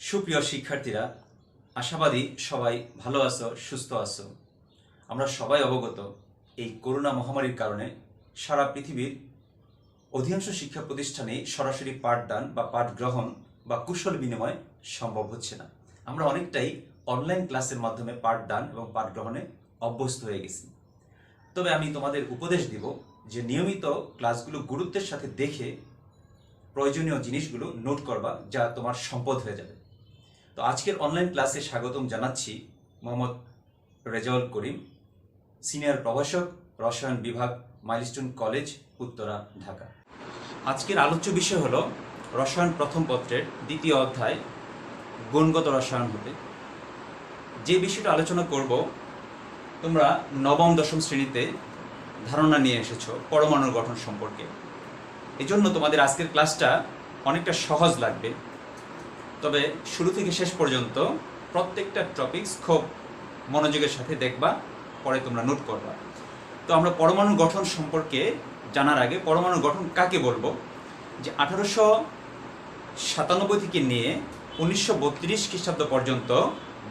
সুপ্রিয় শিক্ষার্থীরা, আশাবাদী সবাই ভালো আছো, সুস্থ আছো। আমরা সবাই অবগত এই করোনা মহামারীর কারণে সারা পৃথিবীর অধিকাংশ শিক্ষা প্রতিষ্ঠানে সরাসরি পাঠদান বা পাঠ গ্রহণ বা কুশল বিনিময় সম্ভব হচ্ছে না। আমরা অনেকটাই অনলাইন ক্লাসের মাধ্যমে পাঠদান এবং পাঠ গ্রহণে অভ্যস্ত হয়ে গেছি। তবে আমি তোমাদের উপদেশ দিব যে নিয়মিত ক্লাসগুলো গুরুত্বের সাথে দেখে প্রয়োজনীয় জিনিসগুলো নোট করবা, যা তোমার সম্পদ হয়ে যাবে। তো আজকের অনলাইন ক্লাসে স্বাগতম জানাচ্ছি মোহাম্মদ রেজাউল করিম, সিনিয়র প্রভাষক, রসায়ন বিভাগ, মাইলস্টোন কলেজ, উত্তরা, ঢাকা। আজকের আলোচ্য বিষয় হলো রসায়ন প্রথম পত্রের দ্বিতীয় অধ্যায় গুণগত রসায়ন হতে। যে বিষয়টা আলোচনা করব, তোমরা নবম দশম শ্রেণীতে ধারণা নিয়ে এসেছো পরমাণুর গঠন সম্পর্কে। এজন্য তোমাদের আজকের ক্লাসটা অনেকটা সহজ লাগবে। তবে শুরু থেকে শেষ পর্যন্ত প্রত্যেকটা টপিকস খুব মনোযোগের সাথে দেখবা, পরে তোমরা নোট করবা। তো আমরা পরমাণু গঠন সম্পর্কে জানার আগে পরমাণু গঠন কাকে বলবো, যে 1897 থেকে নিয়ে 1932 খ্রিস্টাব্দ পর্যন্ত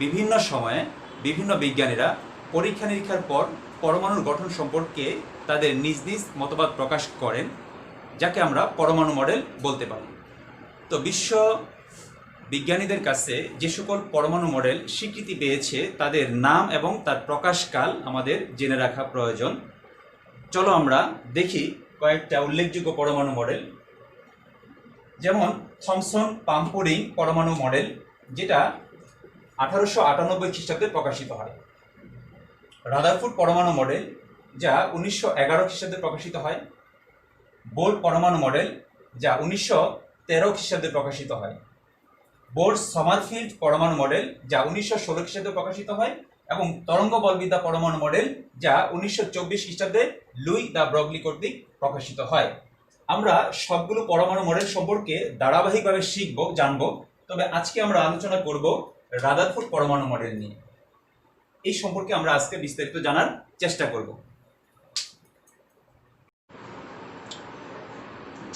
বিভিন্ন সময়ে বিভিন্ন বিজ্ঞানীরা পরীক্ষা নিরীক্ষার পর পরমাণুর গঠন সম্পর্কে তাদের নিজ নিজ মতবাদ প্রকাশ করেন, যাকে আমরা পরমাণু মডেল বলতে পারি। তো বিশ্ব বিজ্ঞানীদের কাছে যে সকল পরমাণু মডেল স্বীকৃতি পেয়েছে তাদের নাম এবং তার প্রকাশকাল আমাদের জেনে রাখা প্রয়োজন। চলো আমরা দেখি কয়েকটা উল্লেখযোগ্য পরমাণু মডেল। যেমন থমসন পাম্পোরিং পরমাণু মডেল, যেটা 1898 খ্রিস্টাব্দে প্রকাশিত হয়। রাদারফোর্ড পরমাণু মডেল, যা 1911 খ্রিস্টাব্দে প্রকাশিত হয়। বোর পরমাণু মডেল, যা 1913 খ্রিস্টাব্দে প্রকাশিত হয়। বোর সমারফিল্ড পরমাণু মডেল, যা 1916 খ্রিস্টাব্দে প্রকাশিত হয়। এবং তরঙ্গ বলবিদ্যা পরমাণু মডেল, যা 1924 খ্রিস্টাব্দে লুই দ্য ব্রগলি কর্তৃক প্রকাশিত হয়। আমরা সবগুলো পরমাণু মডেল সম্পর্কে ধারাবাহিকভাবে জানবো। তবে আজকে আমরা আলোচনা করব রাদারফোর্ড পরমাণু মডেল নিয়ে। এই সম্পর্কে আমরা আজকে বিস্তারিত জানার চেষ্টা করব।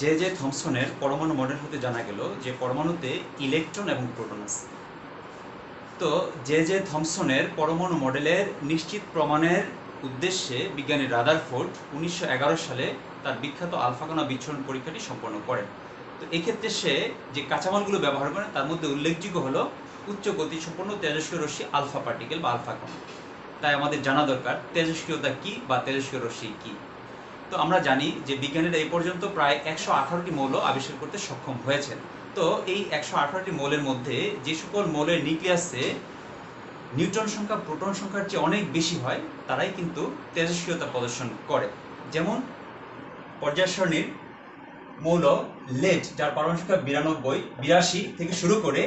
জে থমসনের পরমাণু মডেল হতে জানা গেল যে পরমাণুতে ইলেকট্রন এবং প্রোটন আছে। তো জে থমসনের পরমাণু মডেলের নিশ্চিত প্রমাণের উদ্দেশ্যে বিজ্ঞানী রাদারফোর্ড 1911 সালে তার বিখ্যাত আলফা কণা বিচ্ছুরণ পরীক্ষাটি সম্পন্ন করেন। তো এক্ষেত্রে সে যে কাঁচামালগুলো ব্যবহার করেন তার মধ্যে উল্লেখযোগ্য হলো উচ্চ গতিসম্পন্ন তেজস্ক্রিয় রশ্মি আলফা পার্টিকেল বা আলফা কণা। তাই আমাদের জানা দরকার তেজস্ক্রিয়তা কি বা তেজস্ক্রিয় রশ্মি কি। তো আমরা জানি যে বিজ্ঞানীরা এই পর্যন্ত প্রায় 118টি মৌল আবিষ্কার করতে সক্ষম হয়েছেন। তো এই 118টি মৌলের মধ্যে যে সকল মৌলের নিউক্লিয়াসে নিউট্রন সংখ্যা প্রোটন সংখ্যার চেয়ে অনেক বেশি হয়, তারাই কিন্তু তেজস্ক্রিয়তা প্রদর্শন করে। যেমন পর্যায় সারণীর মৌল লেড, যার পরমাণু সংখ্যা 92, 82 থেকে শুরু করে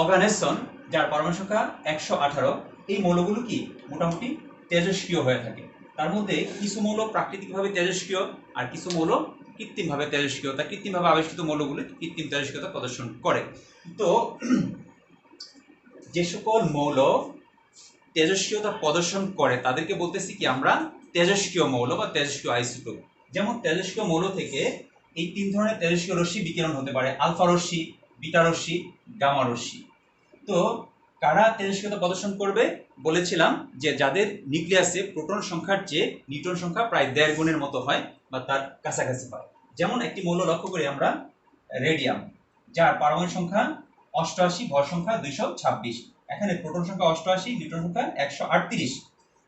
অর্গানেসন, যার পরমাণু সংখ্যা 118, এই মৌলগুলো কি মোটামুটি তেজস্ক্রিয় হয়ে থাকে। তার মধ্যে কিছু মৌল প্রাকৃতিকভাবে তেজস্ক্রিয় আর কিছু মৌল কৃত্রিমভাবে তেজস্ক্রিয়। তা কৃত্রিমভাবে আবিষ্কৃত মৌলগুলো কৃত্রিম তেজস্ক্রিয়তা প্রদর্শন করে। তো যে সকল মৌল তেজস্ক্রিয়তা প্রদর্শন করে তাদেরকে বলতেছি কি আমরা তেজস্ক্রিয় মৌল বা তেজস্ক্রিয় আইসোটোপ। যেমন তেজস্ক্রিয় মৌল থেকে এই তিন ধরনের তেজস্ক্রিয় রশ্মি বিকিরণ হতে পারে: আলফা রশ্মি, বিটা রশ্মি, গামা রশ্মি। তো কারা তেজস্ক্রিয়তা প্রদর্শন করবে? বলেছিলাম যে যাদের নিউক্লিয়াসে প্রোটন সংখ্যার চেয়ে নিউট্রন সংখ্যা প্রায় 1.5 গুণের মতো হয় বা তার কাছাকাছি হয়। যেমন একটি মৌল লক্ষ্য করি আমরা, রেডিয়াম, যার পারমাণবিক সংখ্যা 88, ভর সংখ্যা 226। এখানে প্রোটন সংখ্যা 88, নিউট্রন সংখ্যা 138।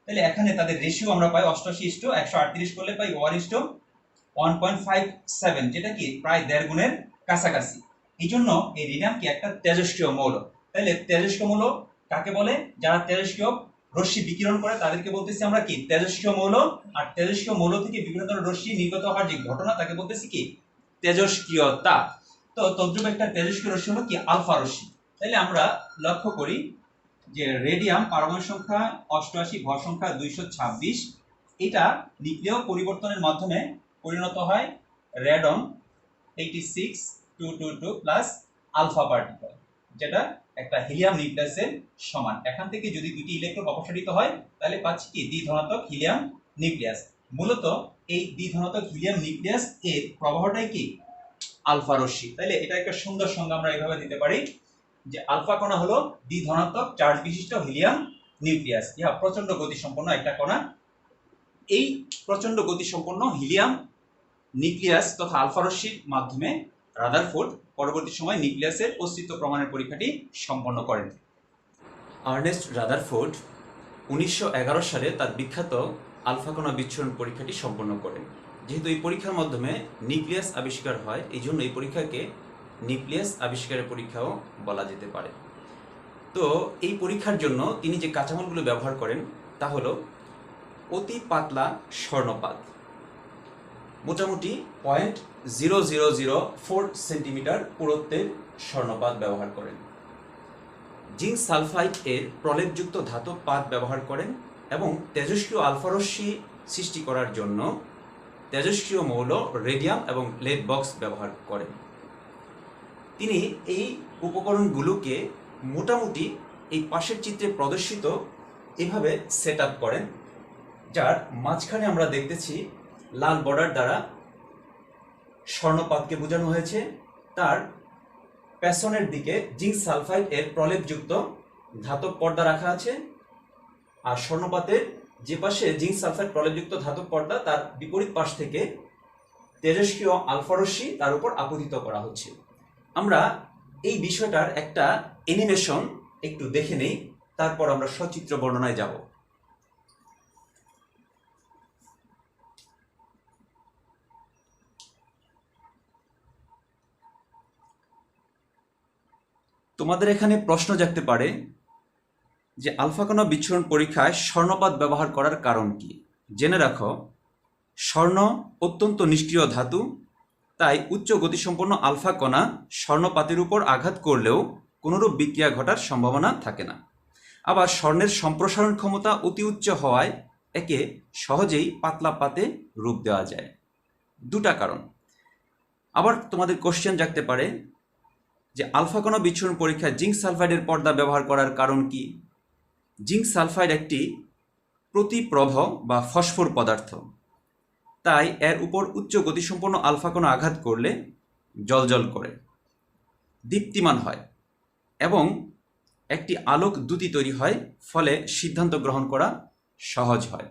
তাহলে এখানে তাদের রেশিও আমরা পাই 88:138 করলে পাই 1:1.57, যেটা কি প্রায় 1.5 গুণের কাছাকাছি। এই জন্য এই রেডিয়াম কি একটা তেজস্ক্রিয় মৌল। তাহলে তেজস্ক্রিয় মৌল কাকে বলে? যারা তেজস্ক্রিয় রশ্মি বিকিরণ করে তাদেরকে বলতেছি আমরা কি তেজস্ক্রিয় মৌল। আর তেজস্ক্রিয় মৌল থেকে বিভিন্ন ধরনের রশ্মি নির্গত হওয়ার যে ঘটনা তাকে বলতেছি কি তেজস্ক্রিয়তা। তো তদ্রূপ একটা তেজস্ক্রিয় রশ্মি হলো কি আলফা রশ্মি। তাহলে আমরা লক্ষ্য করি যে রেডিয়াম পারমাণবিক সংখ্যা 88, ভর সংখ্যা 226, এটা নিউক্লিয় পরিবর্তনের মাধ্যমে পরিণত হয় রেডন 86,222 প্লাস আলফা পার্টিকেল, যেটা একটা হিলিয়াম নিউক্লিয়াসের সমান। এখান থেকে যদি দুটি ইলেকট্রন অপসারিত হয় তাহলে পাচ্ছি কি দ্বিধনাত্মক হিলিয়াম নিউক্লিয়াস। মূলত এই দ্বিধনাত্মক হিলিয়াম নিউক্লিয়াস এর প্রবাহটাই কি আলফা রশ্মি। তাহলে এটা একটা সুন্দর সংজ্ঞা আমরা এইভাবে দিতে পারি যে আলফা কণা হলো দ্বি ধনাত্মক চার্জ বিশিষ্ট হিলিয়াম নিউক্লিয়াস, ইহা প্রচন্ড গতিসম্পন্ন একটা কণা। এই প্রচন্ড গতিসম্পন্ন হিলিয়াম নিউক্লিয়াস তথা আলফা রশ্মির মাধ্যমে রাদারফোর্ড পরবর্তী সময় নিউক্লিয়াসের অস্তিত্ব প্রমাণের পরীক্ষাটি সম্পন্ন করেন। আর্নেস্ট রাদারফোর্ড 1911 সালে তার বিখ্যাত আলফা কণা বিচ্ছুরণ পরীক্ষাটি সম্পন্ন করেন। যেহেতু এই পরীক্ষার মাধ্যমে নিউক্লিয়াস আবিষ্কার হয়, এই জন্য এই পরীক্ষাকে নিউক্লিয়াস আবিষ্কারের পরীক্ষাও বলা যেতে পারে। তো এই পরীক্ষার জন্য তিনি যে কাঁচামালগুলো ব্যবহার করেন তা হলো অতি পাতলা স্বর্ণপাত, মোটামুটি 0.0004 সেন্টিমিটার পুরুত্বের স্বর্ণপাত ব্যবহার করেন। জিঙ্ক সালফাইড এর প্রলেপযুক্ত ধাতব পাত ব্যবহার করেন এবং তেজস্ক্রিয় আলফা রশ্মি সৃষ্টি করার জন্য তেজস্ক্রিয় মৌল রেডিয়াম এবং লেড বক্স ব্যবহার করেন। তিনি এই উপকরণগুলোকে মোটামুটি এই পাশের চিত্রে প্রদর্শিত এভাবে সেট আপ করেন, যার মাঝখানে আমরা দেখতেছি লাল বর্ডার দ্বারা স্বর্ণপাতকে বোঝানো হয়েছে। তার পেছনের দিকে জিঙ্ক সালফাইড এর প্রলেপযুক্ত ধাতব পর্দা রাখা আছে, আর স্বর্ণপাতের যে পাশে জিঙ্ক সালফাইড প্রলেপযুক্ত ধাতব পর্দা তার বিপরীত পাশ থেকে তেজস্ক্রিয় আলফা রশ্মি তার উপর আপতিত করা হচ্ছে। আমরা এই বিষয়টার একটা অ্যানিমেশন একটু দেখে নেই, তারপর আমরা সচিত্র বর্ণনায় যাব। তোমাদের এখানে প্রশ্ন জাগতে পারে যে আলফা কণা বিচ্ছুরণ পরীক্ষায় স্বর্ণপাত ব্যবহার করার কারণ কি। জেনে রাখো, স্বর্ণ অত্যন্ত নিষ্ক্রিয় ধাতু, তাই উচ্চ গতিসম্পন্ন আলফা কণা স্বর্ণপাতের উপর আঘাত করলেও কোনোরূপ বিক্রিয়া ঘটার সম্ভাবনা থাকে না। আবার স্বর্ণের সম্প্রসারণ ক্ষমতা অতি উচ্চ হওয়ায় একে সহজেই পাতলা পাতে রূপ দেওয়া যায়। দুটা কারণ। আবার তোমাদের কোশ্চেন জাগতে পারে যে আলফা কণা বিচ্ছুরণ পরীক্ষায় জিঙ্ক সালফাইডের পর্দা ব্যবহার করার কারণ কি। জিঙ্ক সালফাইড একটি প্রতিপ্রভ বা ফসফর পদার্থ, তাই এর উপর উচ্চ গতিসম্পন্ন আলফা কণা আঘাত করলে জ্বলজ্বল করে, দীপ্তিমান হয় এবং একটি আলোক দ্যুতি তৈরি হয়, ফলে সিদ্ধান্ত গ্রহণ করা সহজ হয়।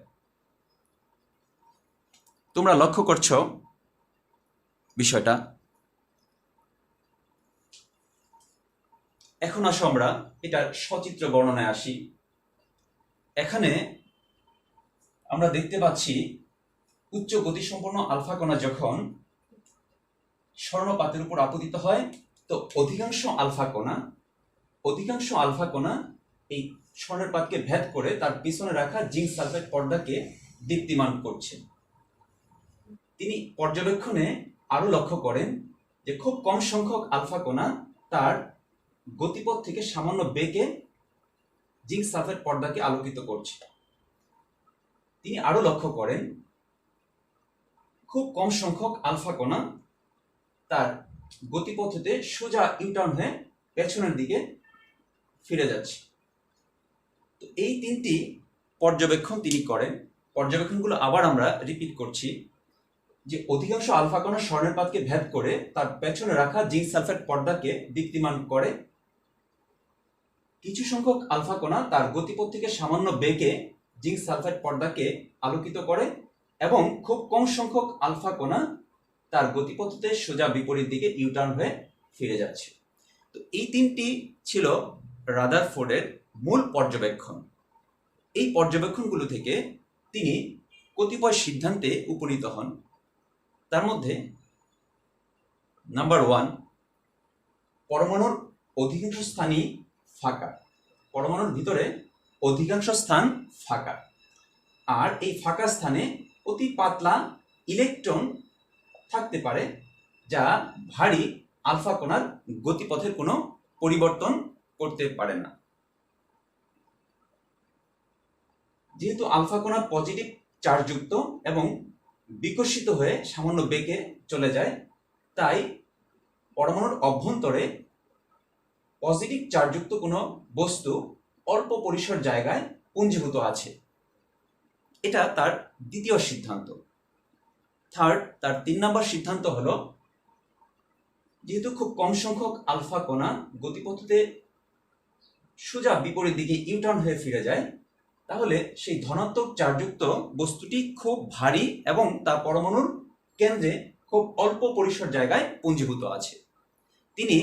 তোমরা লক্ষ্য করছো বিষয়টা। এখন আসো আমরা এটার সচিত্র বর্ণনায় আসি। এখানে আমরা দেখতে পাচ্ছি উচ্চ গতিসম্পন্ন আলফা কণা যখন স্বর্ণপাতের উপর আপতিত হয়, তো অধিকাংশ আলফা কণা এই স্বর্ণের পাতকে ভেদ করে তার পিছনে রাখা জিঙ্ক সালফাইড পর্দাকে দীপ্তিমান করছে। তিনি পর্যবেক্ষণে আরো লক্ষ্য করেন যে খুব কম সংখ্যক আলফা কণা তার গতিপথ থেকে সামান্য বেগে জিঙ্ক সালফাইড পর্দাকে আলোকিত করছে। তিনি আরো লক্ষ্য করেন খুব কম সংখ্যক আলফা কণা তার গতিপথ হতে সোজা ইউটার্ন হয়ে পেছনের দিকে ফিরে যাচ্ছে। তো এই তিনটি পর্যবেক্ষণ তিনি করেন। পর্যবেক্ষণগুলো আবার আমরা রিপিট করছি যে অধিকাংশ আলফা কণা স্বর্ণের পাতকে ভেদ করে তার পেছনে রাখা জিঙ্ক সালফাইড পর্দাকে দীপ্তিমান করে। কিছু সংখ্যক আলফা কণা তার গতিপথ থেকে সামান্য বেগে জিঙ্ক সালফাইড পর্দাকে আলোকিত করে এবং খুব কম সংখ্যক আলফা কণা তার গতিপথতে সোজা বিপরীত দিকে ইউটার্ন হয়ে ফিরে যাচ্ছে। তো এই তিনটি ছিল রাদারফোর্ডের মূল পর্যবেক্ষণ। এই পর্যবেক্ষণগুলো থেকে তিনি কতিপয় সিদ্ধান্তে উপনীত হন। তার মধ্যে নাম্বার 1, পরমাণুর অধিকাংশ স্থানই ফাঁকা। পরমাণুর ভিতরে অধিকাংশ স্থান ফাঁকা, আর এই ফাঁকা স্থানে অতি পাতলা ইলেকট্রন থাকতে পারে যা ভারী আলফা কণার গতিপথের কোনো পরিবর্তন করতে পারে না। যেহেতু আলফা কণা পজিটিভ চার্জযুক্ত এবং বিকশিত হয়ে সামান্য বেগে চলে যায়, তাই পরমাণুর অভ্যন্তরে পজিটিভ চার্জযুক্ত কোনো বস্তু অল্প পরিসর জায়গায় পুঞ্জীভূত আছে। এটা তার দ্বিতীয় সিদ্ধান্ত। তার 3 নম্বর সিদ্ধান্ত হলো যেহেতু খুব কম সংখ্যক আলফা কণা গতিপথে সোজা বিপরীত দিকে ইউটার্ন হয়ে ফিরে যায়, তাহলে সেই ধনাত্মক চার্জযুক্ত বস্তুটি খুব ভারী এবং তার পরমাণুর কেন্দ্রে খুব অল্প পরিসর জায়গায় পুঞ্জীভূত আছে। তিনি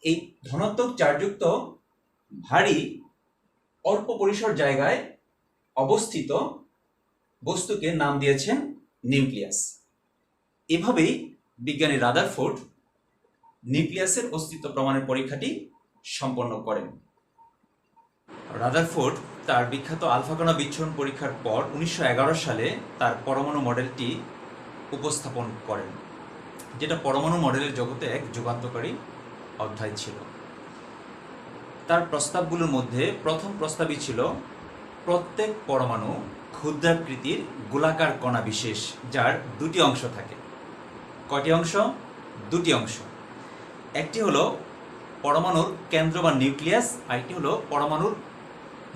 এই ধনাত্মক চার্জযুক্ত ভারী অল্প পরিসর জায়গায় অবস্থিত বস্তুকে নাম দিয়েছেন নিউক্লিয়াস। এভাবেই বিজ্ঞানী রাদারফোর্ড নিউক্লিয়াসের অস্তিত্ব প্রমাণের পরীক্ষাটি সম্পন্ন করেন। রাদারফোর্ড তার বিখ্যাত আলফা কণা বিচ্ছুরণ পরীক্ষার পর 1911 সালে তার পরমাণু মডেলটি উপস্থাপন করেন, যেটা পরমাণু মডেলের জগতে এক যুগান্তকারী অধ্যায় ছিল। তার প্রস্তাবগুলোর মধ্যে প্রথম প্রস্তাবই ছিল প্রত্যেক পরমাণু ক্ষুদ্রাকৃতির গোলাকার কণা বিশেষ, যার দুটি অংশ থাকে। কয়টি অংশ? দুটি অংশ। একটি হলো পরমাণুর কেন্দ্র বা নিউক্লিয়াস, আরেকটি হলো পরমাণুর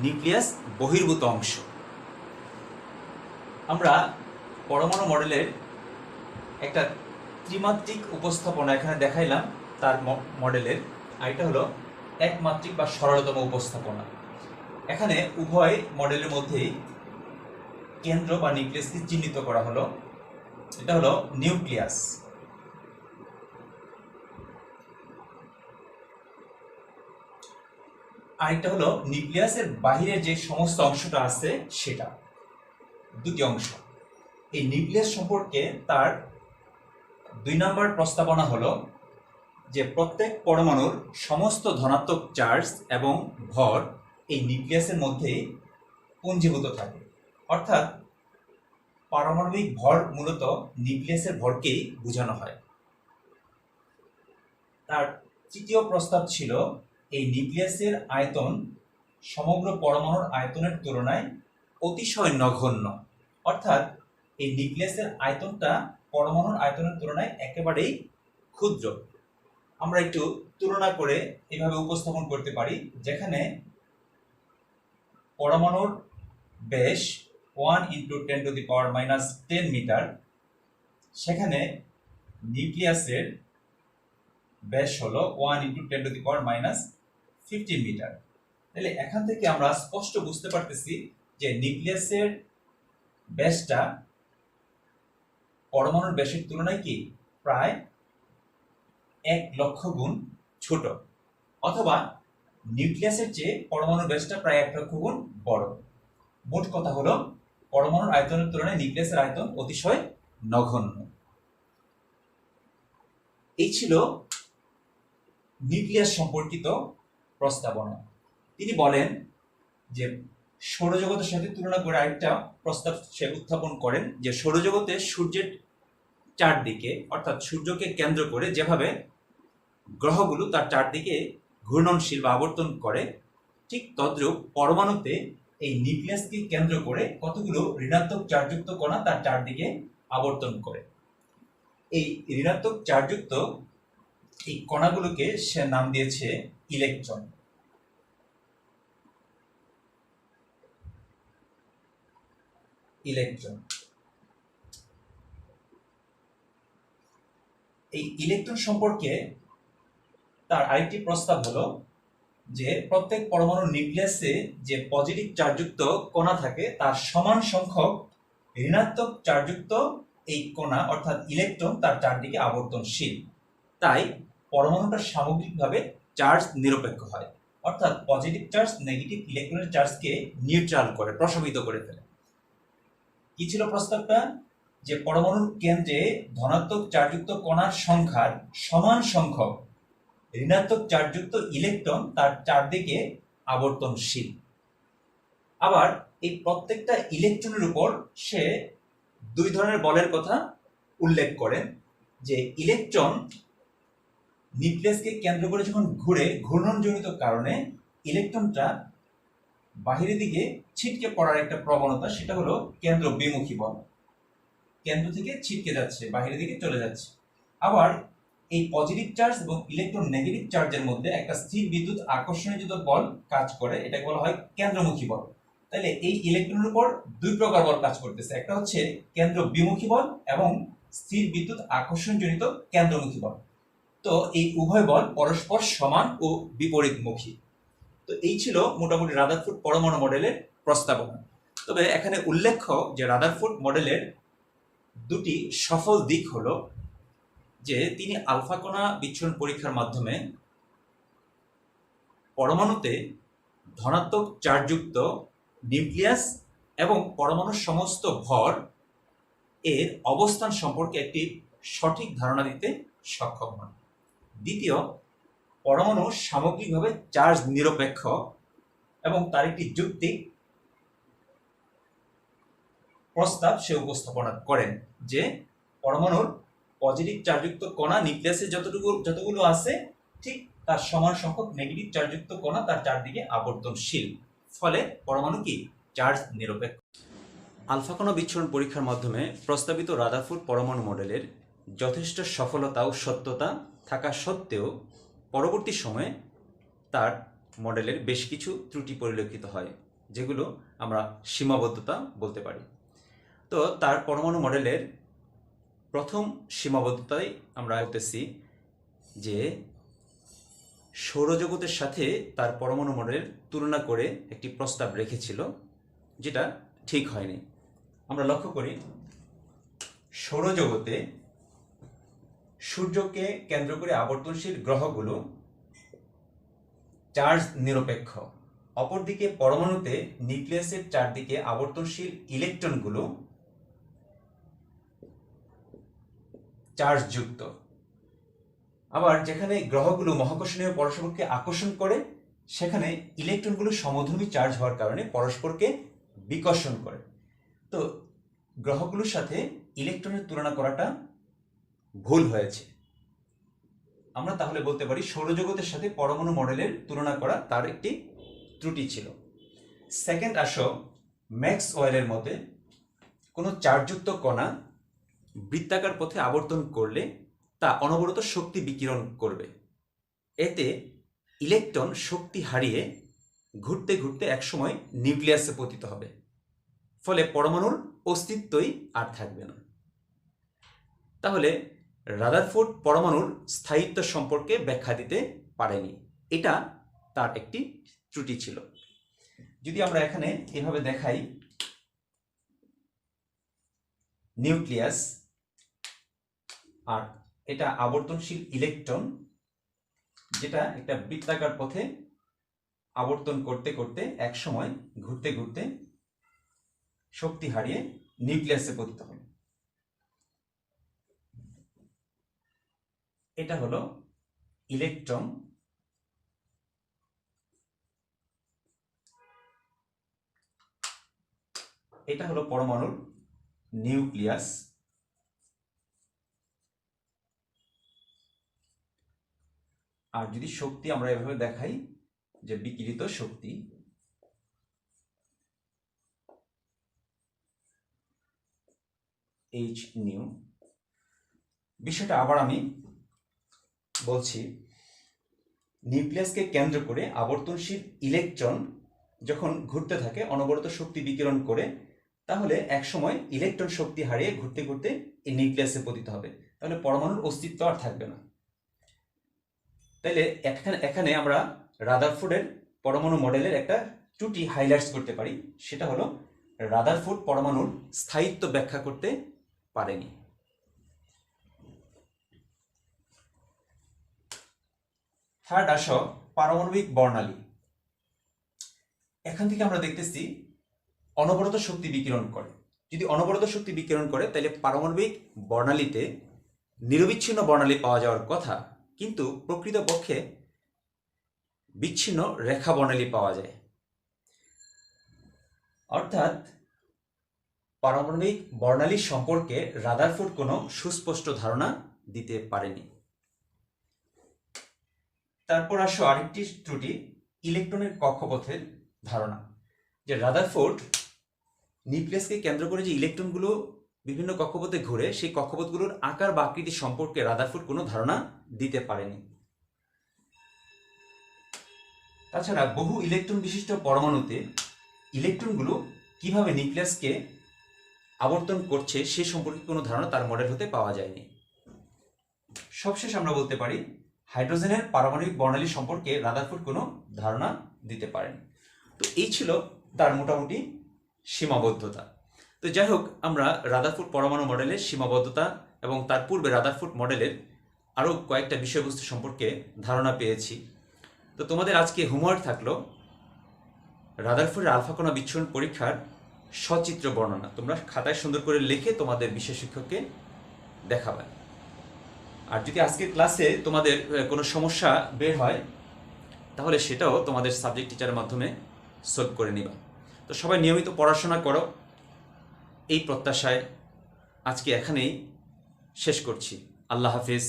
নিউক্লিয়াস বহির্ভূত অংশ। আমরা পরমাণু মডেলের একটা ত্রিমাত্রিক উপস্থাপনা এখানে দেখাইলাম তার মডেলের, আর এটা হলো একমাত্রিক বা সরলতম উপস্থাপনা। এখানে উভয় মডেলের মধ্যেই কেন্দ্র বা নিউক্লিয়াসকে চিহ্নিত করা হলো। এটা হলো নিউক্লিয়াস। আরেকটা হলো নিউক্লিয়াসের বাহিরের যে সমস্ত অংশটা আছে সেটা। দুটি অংশ। এই নিউক্লিয়াস সম্পর্কে তার 2 নম্বর প্রস্তাবনা হলো যে প্রত্যেক পরমাণুর সমস্ত ধনাত্মক চার্জ এবং ভর এই নিউক্লিয়াসের মধ্যেই পুঞ্জীভূত থাকে, অর্থাৎ পারমাণবিক ভর মূলত নিউক্লিয়াসের ভরকেই বোঝানো হয়। তার তৃতীয় প্রস্তাব ছিল এই নিউক্লিয়াসের আয়তন সমগ্র পরমাণুর আয়তনের তুলনায় অতিশয় নগণ্য, অর্থাৎ এই নিউক্লিয়াসের আয়তনটা পরমাণুর আয়তনের তুলনায় একেবারেই ক্ষুদ্র। আমরা একটু তুলনা করে এভাবে উপস্থাপন করতে পারি, যেখানে পরমাণুর ব্যাস 1 × 10⁻⁻10 মিটার, সেখানে নিউক্লিয়াসের ব্যাস হলো 1 × 10⁻⁻15 মিটার। তাহলে এখান থেকে আমরা স্পষ্ট বুঝতে পারতেছি যে নিউক্লিয়াসের ব্যাসটা পরমাণুর ব্যাসের তুলনায় কি প্রায় 1 লক্ষ গুণ ছোট, অথবা নিউক্লিয়াসের চেয়ে পরমাণুর ব্যাসটা প্রায় 1 লক্ষ গুণ বড়। মোট কথা হলো পরমাণুর আয়তনের তুলনায় নিউক্লিয়াসের আয়তন অতিশয় নগণ্য। এই ছিল নিউক্লিয়াস সম্পর্কিত প্রস্তাবনা। তিনি বলেন যে সৌরজগতের সাথে তুলনা করে আরেকটা প্রস্তাব সে উত্থাপন করেন যে সৌরজগতে সূর্যের চারদিকে, অর্থাৎ সূর্যকে কেন্দ্র করে যেভাবে গ্রহগুলো তার চারদিকে ঘূর্ণনশীল বা আবর্তন করে, ঠিক তদ্রূপ পরমাণুতে এই নিউক্লিয়াসকে কেন্দ্র করে কতগুলো ঋণাত্মক চার্জযুক্ত কণা তার চারদিকে আবর্তন করে। এই ঋণাত্মক চার্জযুক্ত এই কণাগুলোকে সে নাম দিয়েছে ইলেকট্রন। ইলেকট্রন এই ইলেকট্রন সম্পর্কে তার আরেকটি প্রস্তাব হলো যে প্রত্যেক পরমাণুর নিউক্লিয়াসে যে পজিটিভ চার্জযুক্ত কণা থাকে তার সমান সংখ্যক ঋণাত্মক চার্জযুক্ত এই কণা অর্থাৎ ইলেকট্রন তার চারদিকে আবর্তনশীল। তাই পরমাণুটা সামগ্রিকভাবে চার্জ নিরপেক্ষ হয়, অর্থাৎ পজিটিভ চার্জ নেগেটিভ ইলেকট্রনের চার্জকে নিউট্রাল করে, প্রশমিত করে ফেলে। কি ছিল প্রস্তাবটা? যে পরমাণুর কেন্দ্রে ধনাত্মক চার্জযুক্ত কণার সংখ্যার সমান সংখ্যক ঋণাত্মক চার্জযুক্ত ইলেকট্রন তার চারদিকে আবর্তনশীল। আবার এই প্রত্যেকটা ইলেকট্রনের উপর সে 2 ধরনের বলের কথা উল্লেখ করেন। যে ইলেকট্রন নিউক্লিয়াসকে কেন্দ্র করে যখন ঘুরে, ঘূর্ণনজনিত কারণে ইলেকট্রনটা বাহিরের দিকে ছিটকে পড়ার একটা প্রবণতা, সেটা হলো কেন্দ্র বিমুখী বল। কেন্দ্র থেকে ছিটকে যাচ্ছে, বাহিরের দিকে চলে যাচ্ছে। আবার এই পজিটিভ চার্জ এবং ইলেকট্রন নেগেটিভ চার্জের মধ্যে একটা স্থির বিদ্যুৎ আকর্ষণীয় বল কাজ করে, এটাকে বলা হয় কেন্দ্রমুখী বল। তাহলে এই ইলেকট্রনের উপর 2 প্রকার বল কাজ করতেছে, একটা হচ্ছে কেন্দ্র বিমুখী বল এবং স্থির বিদ্যুৎ আকর্ষণজনিত কেন্দ্রমুখী বল। তো এই উভয় বল পরস্পর সমান ও বিপরীতমুখী। তো এই ছিল মোটামুটি রাদারফোর্ড পরমাণু মডেলের প্রস্তাবনা। তবে এখানে উল্লেখ্য যে রাদারফোর্ড মডেলের দুটি সফল দিক হলো যে তিনি আলফা কণা বিচ্ছুরণ পরীক্ষার মাধ্যমে পরমাণুতে ধনাত্মক চার্জযুক্ত নিউক্লিয়াস এবং পরমাণুর সমস্ত ভর এর অবস্থান সম্পর্কে একটি সঠিক ধারণা দিতে সক্ষম হন। দ্বিতীয়, পরমাণু সামগ্রিকভাবে চার্জ নিরপেক্ষ এবং তার একটি যৌক্তিক প্রস্তাব সে উপস্থাপনা করেন যে পরমাণুর পজিটিভ চার্জযুক্ত কণা নিউক্লিয়াসে যতগুলো আছে ঠিক তার সমান সংখ্যক নেগেটিভ চার্জযুক্ত কণা তার চারদিকে আবর্তনশীল, ফলে পরমাণু কি চার্জ নিরপেক্ষ। আলফা কণা বিচ্ছুরণ পরীক্ষার মাধ্যমে প্রস্তাবিত রাদারফোর্ড পরমাণু মডেলের যথেষ্ট সফলতা ও সত্যতা থাকা সত্ত্বেও পরবর্তী সময়ে তার মডেলের বেশ কিছু ত্রুটি পরিলক্ষিত হয়, যেগুলো আমরা সীমাবদ্ধতা বলতে পারি। তো তার পরমাণু মডেলের প্রথম সীমাবদ্ধতায় আমরা বলতেছি যে সৌরজগতের সাথে তার পরমাণু মডেলের তুলনা করে একটি প্রস্তাব রেখেছিল, যেটা ঠিক হয়নি। আমরা লক্ষ্য করি সৌরজগতে সূর্যকে কেন্দ্র করে আবর্তনশীল গ্রহগুলো চার্জ নিরপেক্ষ, অপরদিকে পরমাণুতে নিউক্লিয়াসের চারদিকে আবর্তনশীল ইলেকট্রনগুলো চার্জযুক্ত। আবার যেখানে গ্রহগুলো মহাকর্ষণীয় পরস্পরকে আকর্ষণ করে, সেখানে ইলেকট্রনগুলো সমধর্মী চার্জ হওয়ার কারণে পরস্পরকে বিকর্ষণ করে। তো গ্রহগুলোর সাথে ইলেকট্রনের তুলনা করাটা ভুল হয়েছে। আমরা তাহলে বলতে পারি সৌরজগতের সাথে পরমাণু মডেলের তুলনা করা তার একটি ত্রুটি ছিল। সেকেন্ড আসো, ম্যাক্সওয়েলের মতে কোনো চার্জযুক্ত কণা বৃত্তাকার পথে আবর্তন করলে তা অনবরত শক্তি বিকিরণ করবে। এতে ইলেকট্রন শক্তি হারিয়ে ঘুরতে ঘুরতে একসময় নিউক্লিয়াসে পতিত হবে, ফলে পরমাণুর অস্তিত্বই আর থাকবে না। তাহলে রাদারফোর্ড পরমাণুর স্থায়িত্ব সম্পর্কে ব্যাখ্যা দিতে পারেনি, এটা তার একটি ত্রুটি ছিল। যদি আমরা এখানে এভাবে দেখাই, নিউক্লিয়াস আর এটা আবর্তনশীল ইলেকট্রন, যেটা একটা বৃত্তাকার পথে আবর্তন করতে করতে একসময় ঘুরতে ঘুরতে শক্তি হারিয়ে নিউক্লিয়াসে পতিত হবে। এটা হলো ইলেকট্রন, এটা হলো পরমাণুর নিউক্লিয়াস, আর যদি শক্তি আমরা এভাবে দেখাই যে বিকিরিত শক্তি, এইচ নিউ। বিষয়টা আবার আমি বলছি, নিউক্লিয়াসকে কেন্দ্র করে আবর্তনশীল ইলেকট্রন যখন ঘুরতে থাকে অনবরত শক্তি বিকিরণ করে, তাহলে একসময় ইলেকট্রন শক্তি হারিয়ে ঘুরতে ঘুরতে এই নিউক্লিয়াসে পতিত হবে, তাহলে পরমাণুর অস্তিত্ব আর থাকবে না। তাইলে এখানে আমরা রাদারফোর্ডের পরমাণু মডেলের একটা ত্রুটি হাইলাইটস করতে পারি, সেটা হলো রাদারফোর্ড পরমাণুর স্থায়িত্ব ব্যাখ্যা করতে পারেনি। থার্ড আসো, পারমাণবিক বর্ণালী। এখান থেকে আমরা দেখতেছি অনবরত শক্তি বিকিরণ করে। যদি অনবরত শক্তি বিকিরণ করে, তাহলে পারমাণবিক বর্ণালীতে নিরবিচ্ছিন্ন বর্ণালী পাওয়া যাওয়ার কথা, কিন্তু প্রকৃতপক্ষে বিচ্ছিন্ন রেখা বর্ণালী পাওয়া যায়। অর্থাৎ পারমাণবিক বর্ণালী সম্পর্কে রাদারফোর্ড কোনো সুস্পষ্ট ধারণা দিতে পারেনি। তারপর আসো আরেকটি ত্রুটি, ইলেকট্রনের কক্ষপথের ধারণা। যে রাদারফোর্ড নিউক্লিয়াসকে কেন্দ্র করে যে ইলেকট্রনগুলো বিভিন্ন কক্ষপথে ঘুরে, সেই কক্ষপথগুলোর আকার বা আকৃতি সম্পর্কে রাদারফোর্ড কোনো ধারণা দিতে পারেনি। তাছাড়া বহু ইলেকট্রন বিশিষ্ট পরমাণুতে ইলেকট্রনগুলো কিভাবে নিউক্লিয়াসকে আবর্তন করছে সে সম্পর্কে কোনো ধারণা তার মডেল হতে পাওয়া যায়নি। সবশেষ আমরা বলতে পারি হাইড্রোজেনের পারমাণবিক বর্ণালী সম্পর্কে রাদারফোর্ড কোনো ধারণা দিতে পারেন। তো এই ছিল তার মোটামুটি সীমাবদ্ধতা। তো যাই হোক, আমরা রাদারফোর্ড পরমাণু মডেলের সীমাবদ্ধতা এবং তার পূর্বে রাদারফোর্ড মডেলের আরও কয়েকটা বিষয়বস্তু সম্পর্কে ধারণা পেয়েছি। তো তোমাদের আজকে হোমওয়ার্ক থাকলো রাদারফোর্ডের আলফা কণা বিচ্ছুরণ পরীক্ষার সচিত্র বর্ণনা। তোমরা খাতায় সুন্দর করে লিখে তোমাদের বিশেষ শিক্ষককে দেখাবে। আর যদি আজকের ক্লাসে তোমাদের কোনো সমস্যা বের হয় তাহলে সেটাও তোমাদের সাবজেক্ট টিচারের মাধ্যমে সলভ করে নিবা। তো সবাই নিয়মিত পড়াশোনা করো, এই প্রত্যাশায় আজকে এখানেই শেষ করছি। আল্লাহ হাফিজ।